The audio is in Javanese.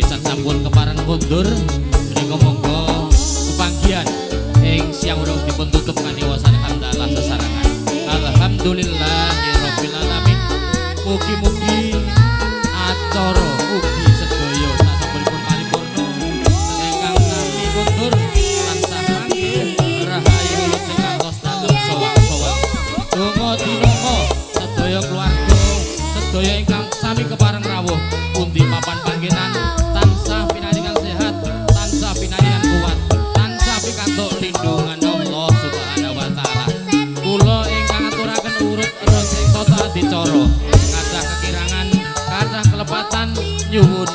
pisan sampun kepareng kondur menika monggo kepanggihan ing siang urung dipun tutup kanthi wasana hamdalah sesarangan. Alhamdulillahirabbil alamin. Mugi-mugi acara ugi sedaya sasampunipun paripurna ingkang sami kondur tansah panggih rahayu sing ngantos dalem sowang-sowang. Donga dinonga sedaya keluarga sedaya ingkang sami kepareng rawuh pundi papan panggenan tansah pinaringan sehat, tansah pinaringan kuat, tansah pikantuk lindungan Allah Subhanahu wa taala. Kula ingkang aturaken urut rasa tata adicara kathah kekirangan, kathah kelepatan nyuwun